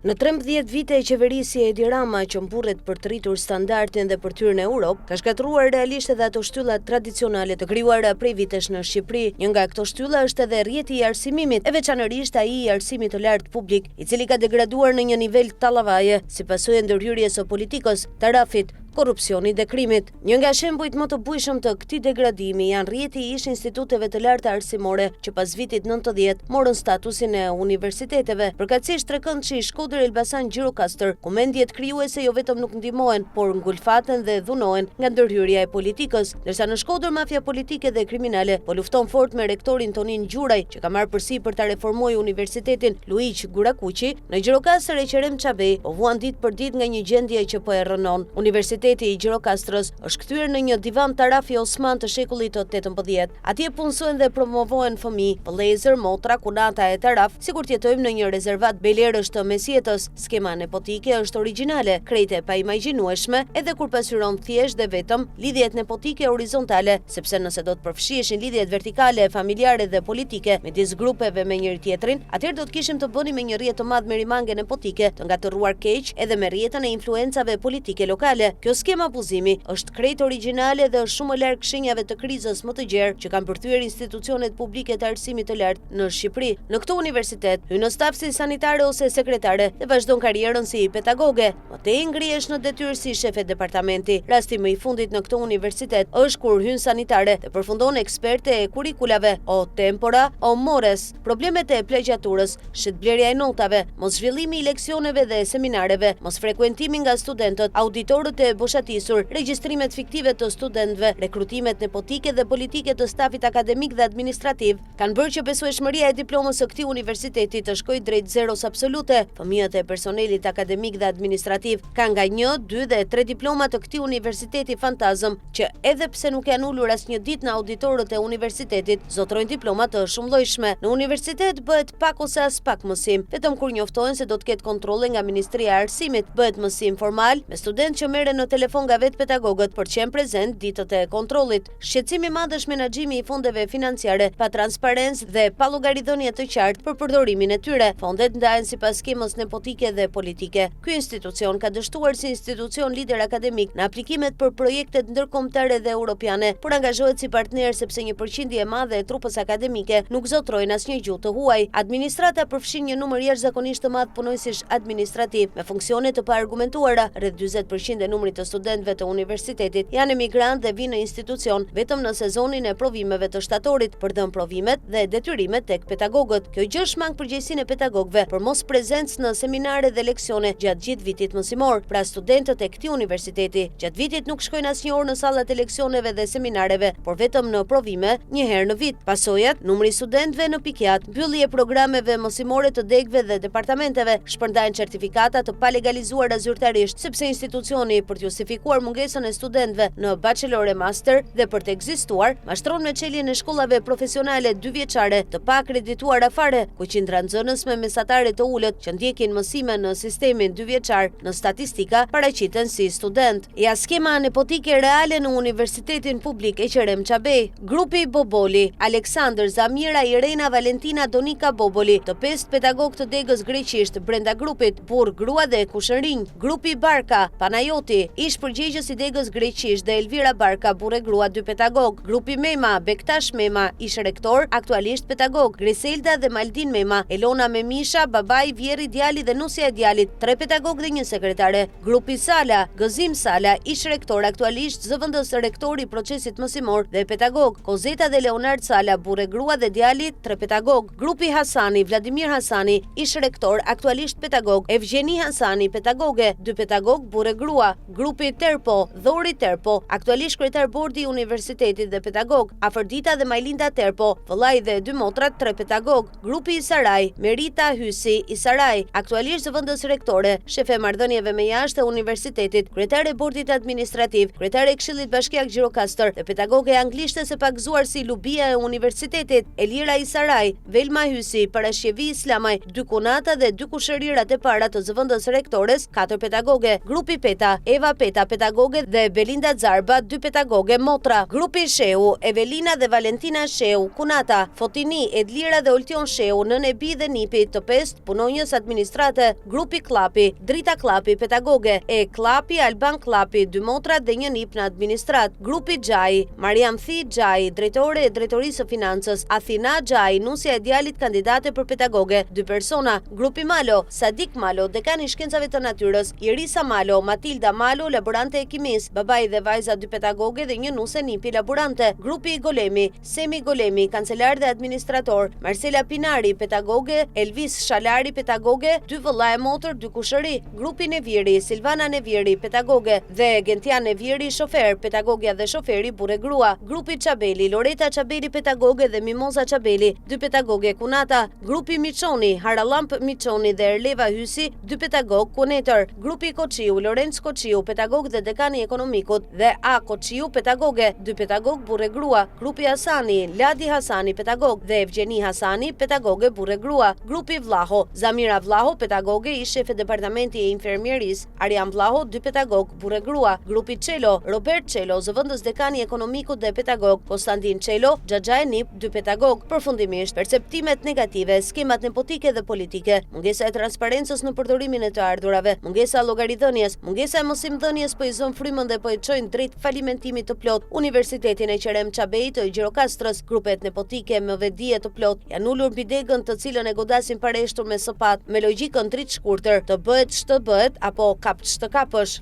Në 13 vite e qeverisje Edi Rama që mburret për të rritur standardin dhe për tyrën e Europë, ka shkatruar realisht edhe ato shtylla tradicionale të krijuara prej vitesh në Shqipëri. Një nga këto shtylla është edhe rrjeti i arsimimit, e veçanërisht ai i arsimit të lartë publik, i cili ka degraduar në një nivel tallavaje si pasojë ndërhyrjes së politikës, tarafit, korrupsionit dhe krimit. Një nga shembujt më të bujshëm të këtij degradimi janë rrjeti i ish instituteve të larta arsimore që pas vitit 90 morën statusin e universiteteve. Përkatësisht Trekëndshi, Shkodër, Elbasan, Gjirokastër, ku mendjet krijuese jo vetëm nuk ndihmohen, por ngulfaten dhe dhunohen nga ndërhyrja e politikës, ndërsa në Shkodër mafia politike dhe kriminale po lufton fort me rektorin Tonin Gjuraj, që ka marrë përsipër ta reformojë universitetin Luiq Gurakuqi. Në Gjirokastër Eqerem Çabej po vuan ditë për ditë nga një gjendje që po e rrënon. Universiteti i Gjirokastrës është kthyer në një divan tarafi Osman të shekullit të 18. Atje punësohen dhe promovohen fëmijë, vëllezër, motra, kunata e taraf, sikur të jetojmë në një rezervat belerësh të mesjetës. Skema nepotike është origjinale, krejtë pa imagjinueshme, edhe kur pasyron thjesht dhe vetëm lidhjet nepotike horizontale, sepse nëse do të përfshiheshin lidhjet vertikale, familjare dhe politike midis grupeve me njëri tjetrin, atëherë do të kishim të bënim me një rrjet të madh merimange nepotike, të ngatëruar keq edhe me rrjetën e influencave politike lokale. Kjo skema abuzimi është krejt origjinale dhe është shumë larg shenjave të krizës më të gjerë që kanë përthyer institucionet publike të arsimit të lartë në Shqipëri. Në këtë universitet hyn në staf si sanitare ose sekretare dhe vazhdon karrierën si pedagoge. Më tej ngrihesh në detyrë si shefe departamenti. Rasti më i fundit në këtë universitet është kur hyn sanitare dhe përfundon eksperte e kurikulave, o tempora, o mores, problemet e plagjaturës, shitblerja e notave, mos zhvillimi i leksioneve dhe seminareve, mos frekuentimi nga studentët, auditorët e boshatisur, regjistrimet fiktive të studentëve, rekrutimet nepotike dhe politike të stafit akademik dhe administrativ, kanë bërë që besueshmëria e diplomës së këtij universiteti të shkojë drejt zeros absolute. Fëmijët e personelit akademik dhe administrativ kanë nga 1, 2 dhe 3 diploma të këtij universiteti fantazëm, që edhe pse nuk janë ulur asnjë ditë në auditorët e universitetit, zotrojnë diploma të shumëllojshme. Në universitet bëhet pak ose as pak mësim, vetëm kur njoftohen se do të ketë kontrolle nga Ministria e Arsimit, bëhet mësim formal me studentë që merren në telefon nga vetë pedagogët për të qenë prezent ditët e kontrollit. Shqetësim i madh është menaxhimi i fondeve financiare, pa transparencë dhe pa llogaridhënie të qartë për përdorimin e tyre. Fondet ndahen sipas skemës nepotike dhe politike. Ky institucion ka dështuar si institucion lider akademik në aplikimet për projektet ndërkombëtare dhe europiane, por angazhohet si partner sepse një përqindje e madhe e trupës akademike nuk zotrojnë asnjë gjuhë të huaj. Administrata përfshin një numër jashtëzakonisht të madh punojësish administrativ me funksione të paargumentuara. Rreth 40% e numrit të studentëve të universitetit janë emigrantë dhe vinë në institucion vetëm në sezonin e provimeve të shtatorit për dhënë provimet dhe detyrimet tek pedagogët. Kjo gjë shmang përgjegjësinë e pedagogëve për mos prezencë në seminare dhe leksione gjatë gjithë vitit mësimor. Pra studentët e këtij universiteti gjatë vitit nuk shkojnë asnjë orë në sallat e leksioneve dhe seminareve, por vetëm në provime një herë në vit. Pasojat, numri i studentëve në pikjat, mbyllje e programeve mësimore të degëve dhe departamenteve, shpërndajnë certifikata të palegalizuara zyrtarisht, sepse institucioni për të justifikuar mungesën e studentëve në bachelor e master dhe për të ekzistuar, mashtron me çeljen e shkollave profesionale 2 vjeçare të pa akredituara fare, ku qindra nxënës me mesatare të ulët që ndjekin mësime në sistemin 2 vjeçar në statistika paraqiten si student. Ja skema nepotike reale në Universitetin Publik Eqerem Çabej. Grupi Boboli, Aleksandër, Zamira, Irena, Valentina, Donika Boboli, të 5 pedagog të degës greqisht brenda grupit Burr, Grua dhe Kushërinj. Grupi Barka, Panajoti, ish përgjegjës i degës greqisht dhe Elvira Barka, burrë e grua 2 pedagog. Grupi Mema, Bektash Mema, ish rektor, aktualisht pedagog. Griselda dhe Maldin Mema, Elona Memisha, babai, vjerri, djali dhe nusja e djalit, 3 pedagog dhe 1 sekretare. Grupi Sala, Gëzim Sala, ish rektor, aktualisht zëvendës rektori i procesit mësimor dhe pedagog. Kozeta dhe Leonard Sala, burrë e grua dhe djali, 3 pedagog. Grupi Hasani, Vladimir Hasani, ish rektor, aktualisht pedagog. Evgjeni Hasani, pedagoge, 2 pedagog, burrë e grua. Grupi Terpo, Dhori Terpo, aktualisht kryetar bordi i universitetit dhe pedagog. Afërdita dhe Majlinda Terpo, vëllai dhe 2 motrat, 3 pedagog. Grupi Isaraj, Merita Hysi Isaraj, aktualisht zëvendës rektore, shefe marrëdhënieve me jashtë e universitetit, kryetare e bordit administrativ, kryetare e Këshillit Bashkiak Gjirokastër dhe pedagoge anglishte së pagzuar si Lubia e universitetit, Elira Isaraj, Velma Hysi, Parashjevi Islamaj, 2 kunata dhe 2 kushërirat e para të zëvendës rektores, 4 pedagoge. Grupi Peta, Eva Eva Peta, pedagoge dhe Belinda Zarba, 2 pedagoge motra. Grupi Sheu, Evelina dhe Valentina Sheu, Kunata, Fotini, Edlira dhe Oltion Sheu, nën e bi dhe nipi të 5 punonjës administrate. Grupi Klapi, Drita Klapi, pedagoge, e Klapi, Alban Klapi, 2 motra dhe 1 nip në administrat. Grupi Gjai, Mariam Thi Gjai, drejtore e drejtorisë së financës, Athina Gjai, nusja e djalit kandidate për pedagoge, 2 persona. Grupi Malo, Sadik Malo, dekani i shkencave të natyrës, Irisa Malo, Matilda Malo, laborante e kimis, babai dhe vajza 2 pedagoge dhe 1 nuse nipi laborante. Grupi Golemi, Semi Golemi, kancelar dhe administrator, Marcela Pinari, pedagoge, Elvis Shalari, pedagoge, 2 vëlla e motër, 2 kushëri. Grupi Nevieri, Silvana Nevieri, pedagoge, dhe Gentian Nevieri, shofer, pedagogja dhe shoferi burre grua. Grupi Çabeli, Loreta Çabeli, pedagoge dhe Mimoza Çabeli, 2 pedagoge Kunata. Grupi Miçoni, Haralamp Miçoni dhe Erleva Hysi, 2 pedagog Kunetër. Grupi Koçiu, Lorenz Koçiu, pedagog dhe dekani ekonomikut, dhe A Koçiu, pedagoge, 2 pedagog burre grua. Grupi Hasani, Ladi Hasani, pedagog, dhe Evgjeni Hasani, pedagoge burre grua. Grupi Vlaho, Zamira Vlaho, pedagoge, ish shef e departamenti e infermieris, Arian Vlaho, 2 pedagog burre grua. Grupi Çelo, Robert Çelo, zëvendës dekani ekonomikut dhe pedagog, Konstantin Çelo, Xhaxha e Nip, 2 pedagog. Përfundimisht, perceptimet negative, skemat nepotike dhe politike, mungesa e transparencës në përdorimin e të ardhurave, mungesa e llogaridhënies, mungesa e mosimdhënies po i zon frymën dhe po i çojnë drejt falimentimit të plot Universitetin e Qerem Çabei të Gjirokastrës. Grupet nepotike me vedije të plot janë ulur mbi degën të cilën e godasin pareshtur me sopat, me logjikën dritë shkurtër, të bëhet ç'të bëhet apo kap ç'të kapësh.